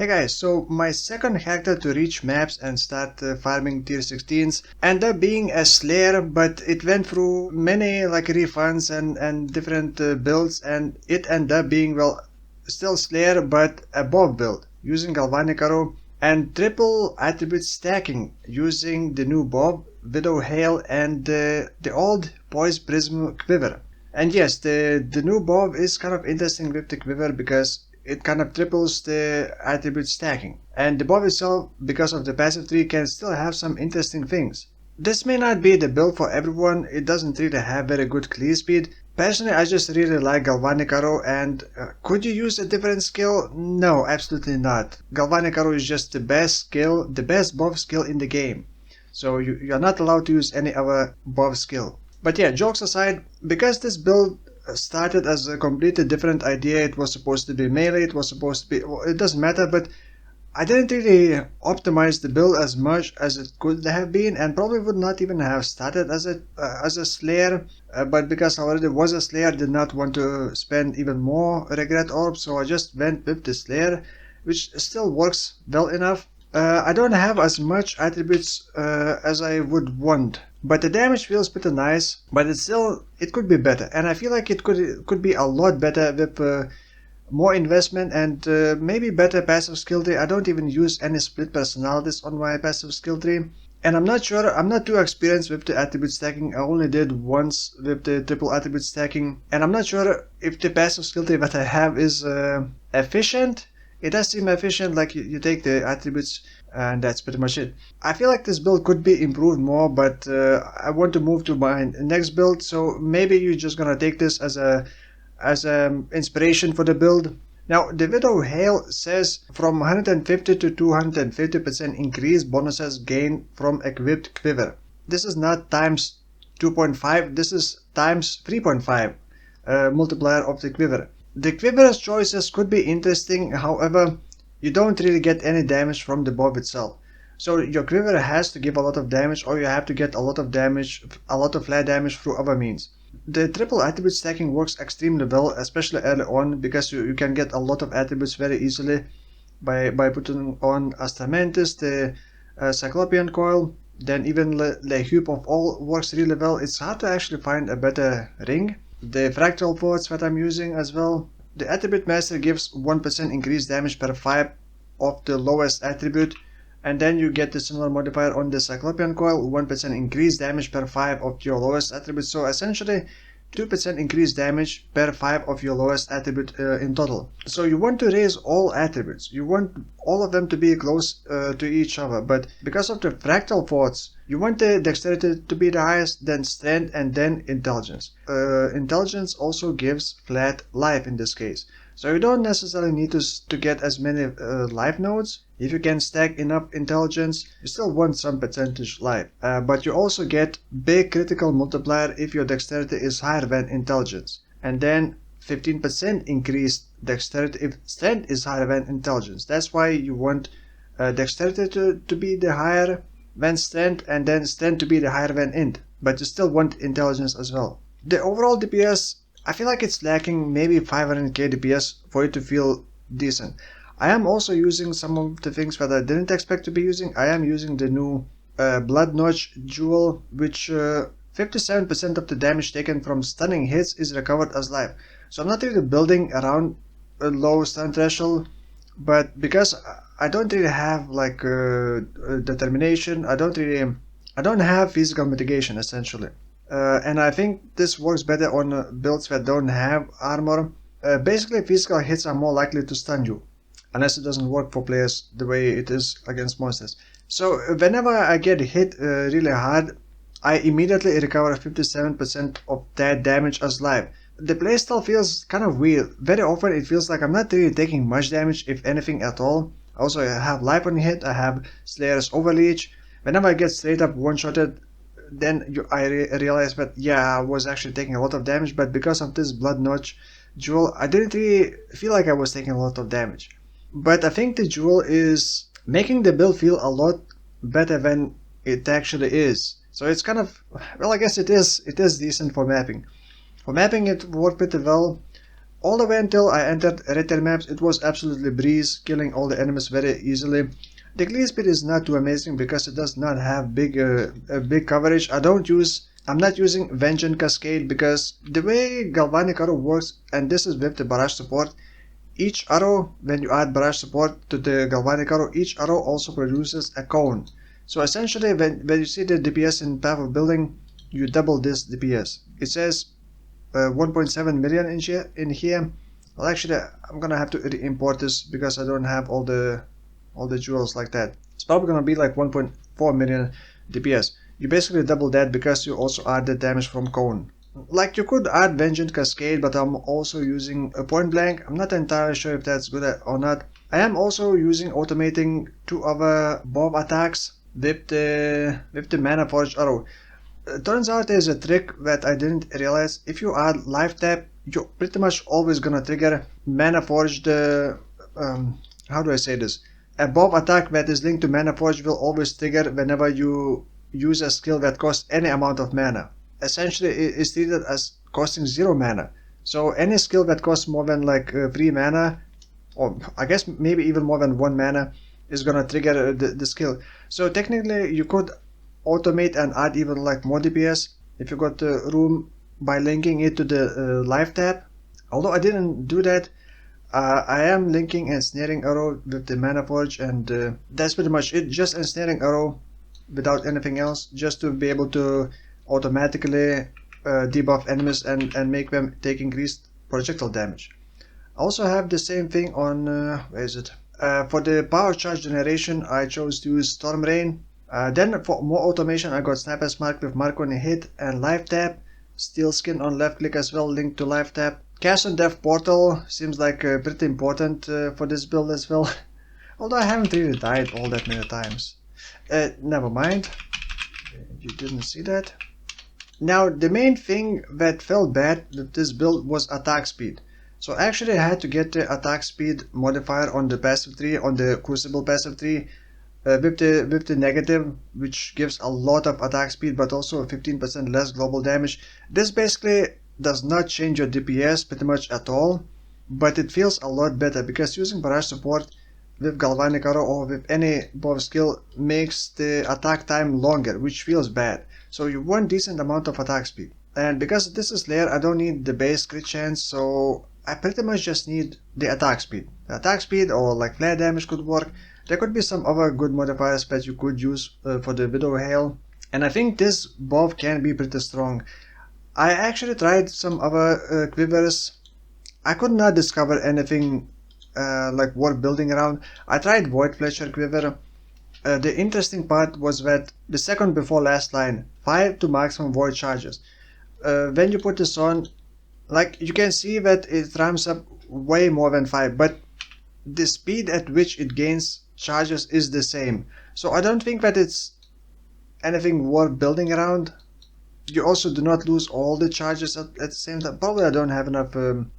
Hey guys, so my second hacker to reach maps and start farming tier 16s ended up being a Slayer, but it went through many refunds and different builds, and it ended up being, well, still Slayer but above build using Galvanic Arrow and triple attribute stacking using the new Bob, Widowhail, and the old Poised Prism quiver. And yes, the new Bob is kind of interesting with the quiver because it kind of triples the attribute stacking. And the Bob itself, because of the passive tree, can still have some interesting things. This may not be the build for everyone, it doesn't really have very good clear speed. Personally, I just really like Galvanic Arrow, and could you use a different skill? No, absolutely not. Galvanic Arrow is just the best skill, the best Bob skill in the game. So you're not allowed to use any other Bob skill. But yeah, jokes aside, because this build started as a completely different idea, it was supposed to be melee, it was supposed to be, well, it doesn't matter, but I didn't really optimize the build as much as it could have been, and probably would not even have started as a Slayer, but because I already was a Slayer, I did not want to spend even more regret orbs, so I just went with the Slayer, which still works well enough. I don't have as much attributes as I would want, but the damage feels pretty nice, but it could be better, and I feel like it could be a lot better with more investment and maybe better passive skill tree. I don't even use any split personalities on my passive skill tree, and I'm not too experienced with the attribute stacking. I only did once with the triple attribute stacking, and I'm not sure if the passive skill tree that I have is efficient. It does seem efficient, like you take the attributes and that's pretty much it. I feel like this build could be improved more, but I want to move to my next build, so maybe you're just gonna take this as a inspiration for the build. Now, the Widowhail says from 150 to 250% increase bonuses gained from equipped quiver. This is not times 2.5, this is times 3.5 multiplier of the quiver. The quiver's choices could be interesting, however, you don't really get any damage from the Bob itself. So your quiver has to give a lot of damage, or you have to get a lot of damage, a lot of flat damage through other means. The triple attribute stacking works extremely well, especially early on, because you can get a lot of attributes very easily by putting on Astramentis, the Cyclopean Coil, then even the Heup of all works really well. It's hard to actually find a better ring. The Fractal ports that I'm using as well. The Attribute Master gives 1% increased damage per 5 of the lowest attribute, and then you get the similar modifier on the Cyclopean Coil, 1% increased damage per 5 of your lowest attribute, so essentially 2% increased damage per 5 of your lowest attribute in total. So you want to raise all attributes, you want all of them to be close to each other, but because of the Fractal ports, you want the dexterity to be the highest, then strength, and then intelligence. Intelligence also gives flat life in this case. So you don't necessarily need to get as many life nodes. If you can stack enough intelligence, you still want some percentage life. But you also get big critical multiplier if your dexterity is higher than intelligence. And then 15% increased dexterity if strength is higher than intelligence. That's why you want dexterity to be the higher than strength, and then strength to be the higher than int. But you still want intelligence as well. The overall DPS, I feel like it's lacking maybe 500k DPS for it to feel decent. I am also using some of the things that I didn't expect to be using. I am using the new Bloodnotch jewel, which 57% of the damage taken from stunning hits is recovered as life. So I'm not really building around a low stun threshold, but because I don't really have determination, I don't have physical mitigation essentially. And I think this works better on builds that don't have armor. Basically, physical hits are more likely to stun you, unless it doesn't work for players the way it is against monsters. So whenever I get hit really hard, I immediately recover 57% of that damage as life. The playstyle feels kind of weird. Very often it feels like I'm not really taking much damage, if anything at all. Also, I have life on hit, I have Slayer's Overleech. Whenever I get straight up one-shotted, then I realized that yeah, I was actually taking a lot of damage, but because of this Bloodnotch jewel, I didn't really feel like I was taking a lot of damage. But I think the jewel is making the build feel a lot better than it actually is. So it's kind of, well, I guess it is decent for mapping. For mapping it worked pretty well. All the way until I entered red tier maps, it was absolutely breeze, killing all the enemies very easily. The clear speed is not too amazing because it does not have big coverage. I'm not using Vengeance Cascade because the way Galvanic Arrow works, and this is with the barrage support, each arrow, when you add barrage support to the Galvanic Arrow, each arrow also produces a cone. So essentially, when you see the DPS in Path of Building, you double this DPS. It says 1.7 million in here. Well, actually, I'm gonna have to import this because I don't have all the jewels like that. It's probably gonna be like 1.4 million DPS. You basically double that because you also add the damage from cone. Like, you could add Vengeance Cascade, but I'm also using a Point Blank. I'm not entirely sure if that's good or not. I am also automating 2 other bow attacks with the Manaforged Arrow. Turns out there's a trick that I didn't realize. If you add life tap, you're pretty much always gonna trigger Manaforged. How do I say this? A bow attack that is linked to Manaforged will always trigger whenever you use a skill that costs any amount of mana. Essentially, it is treated as costing 0 mana. So any skill that costs more than like 3 mana, or I guess maybe even more than 1 mana, is gonna trigger the skill. So technically, you could automate and add even like more DPS if you got the room by linking it to the life tap. Although I didn't do that, I am linking Ensnaring Arrow with the Manaforge, and that's pretty much it. Just Ensnaring Arrow without anything else, just to be able to automatically debuff enemies and make them take increased projectile damage. I also have the same thing on where is it? For the power charge generation, I chose to use Storm Rain. Then for more automation, I got Sniper's Mark with Mark on a hit and life tap. Steel Skin on left click as well, linked to life tap. Cast on Death Portal seems like pretty important for this build as well. Although I haven't really died all that many times. Never mind. You didn't see that. Now, the main thing that felt bad with this build was attack speed. So actually I had to get the attack speed modifier on the passive tree, on the Crucible passive tree, with the negative, which gives a lot of attack speed but also 15% less global damage. This basically does not change your DPS pretty much at all, but it feels a lot better because using barrage support with Galvanic Arrow or with any bow skill makes the attack time longer, which feels bad. So you want decent amount of attack speed. And because this is Lair, I don't need the base crit chance, so I pretty much just need the attack speed. The attack speed or like flare damage could work. There could be some other good modifiers that you could use for the Widowhail. And I think this bow can be pretty strong. I actually tried some other quivers. I could not discover anything like worth building around. I tried Void Fletcher quiver. The interesting part was that the second before last line, 5 to maximum void charges. When you put this on, like, you can see that it ramps up way more than 5, but the speed at which it gains charges is the same. So I don't think that it's anything worth building around. You also do not lose all the charges at the same time. Probably I don't have enough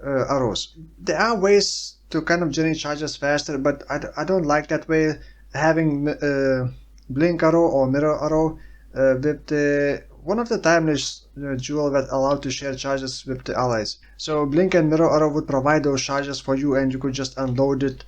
arrows. There are ways to kind of generate charges faster, but I don't like that way. Having Blink Arrow or Mirror Arrow with the one of the timeless jewel that allowed to share charges with the allies. So Blink and Mirror Arrow would provide those charges for you and you could just unload it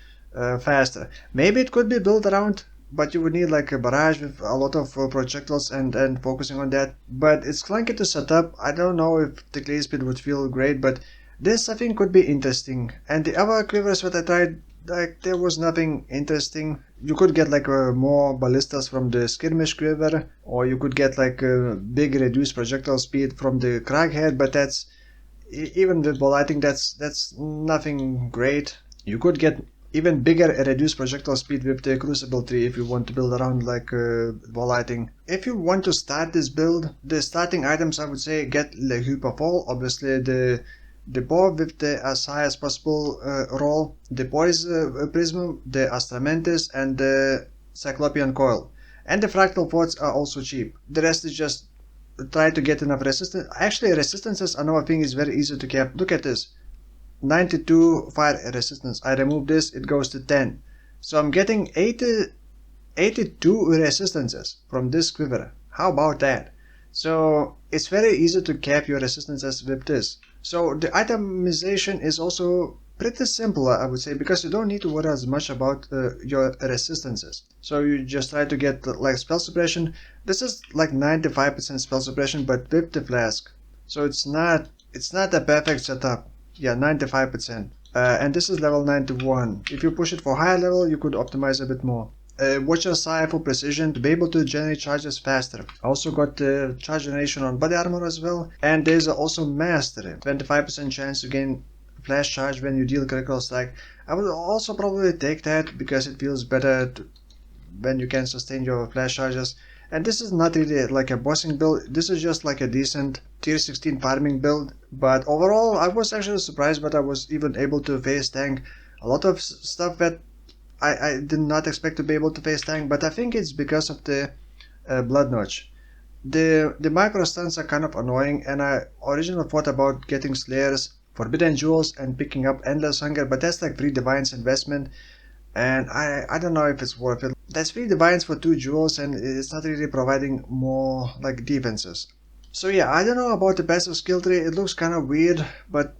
faster. Maybe it could be built around, but you would need like a barrage with a lot of projectiles and focusing on that. But it's clunky to set up. I don't know if the clay speed would feel great, but this I think could be interesting. And the other quivers that I tried, like, there was nothing interesting. You could get like more ballistas from the skirmish quiver, or you could get like a big reduced projectile speed from the Craghead, but that's, even with ball lighting, that's nothing great. You could get even bigger reduced projectile speed with the Crucible tree if you want to build around like ball lighting. If you want to start this build, the starting items I would say get the Heup of all, obviously the bow with the as high as possible roll, the Poised Prism, the Astramentis, and the Cyclopean Coil. And the Fractal Forts are also cheap. The rest is just try to get enough resistance. Actually, resistances, another thing, is very easy to cap. Look at this. 92 fire resistance. I remove this, it goes to 10. So I'm getting 82 resistances from this quiver. How about that? So it's very easy to cap your resistances with this. So the itemization is also pretty simple, I would say, because you don't need to worry as much about your resistances. So you just try to get like spell suppression. This is like 95% spell suppression, but with the flask. So it's not a perfect setup. Yeah, 95%. And this is level 91. If you push it for higher level, you could optimize a bit more. Watch your side for precision to be able to generate charges faster. I also got the charge generation on body armor as well, and there's also mastery, 25% chance to gain flash charge when you deal critical strike. I would also probably take that because it feels better when you can sustain your flash charges. And this is not really like a bossing build, this is just like a decent tier 16 farming build. But overall I was actually surprised, but I was even able to face tank a lot of stuff that I did not expect to be able to face tank, but I think it's because of the Bloodnotch. The micro stuns are kind of annoying, and I originally thought about getting Slayers, Forbidden Jewels, and picking up Endless Hunger, but that's like 3 Divines investment, and I don't know if it's worth it. That's 3 Divines for 2 Jewels, and it's not really providing more like defenses. So yeah, I don't know about the passive skill tree, it looks kind of weird, but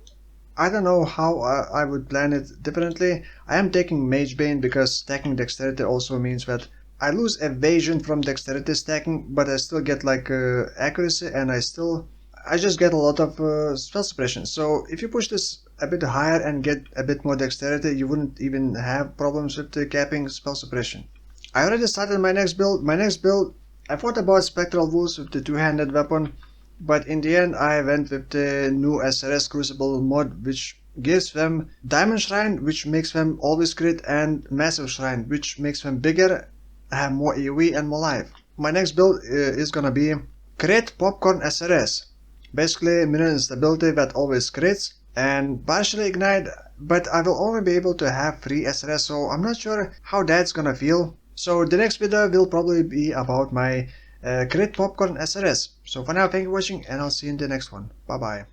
I don't know how I would plan it differently. I am taking Magebane because stacking Dexterity also means that I lose evasion from Dexterity stacking, but I still get like accuracy, and I just get a lot of spell suppression. So if you push this a bit higher and get a bit more Dexterity, you wouldn't even have problems with the capping spell suppression. I already started my next build. I thought about Spectral Wolves with the two-handed weapon, but in the end I went with the new SRS Crucible mod, which gives them Diamond Shrine, which makes them always crit, and Massive Shrine, which makes them bigger, have more AoE and more life. My next build is gonna be Crit Popcorn SRS. Basically minion instability that always crits, and partially ignite, but I will only be able to have 3 SRS, so I'm not sure how that's gonna feel. So the next video will probably be about my Crit Popcorn SRS. So for now, thank you for watching, and I'll see you in the next one. Bye bye.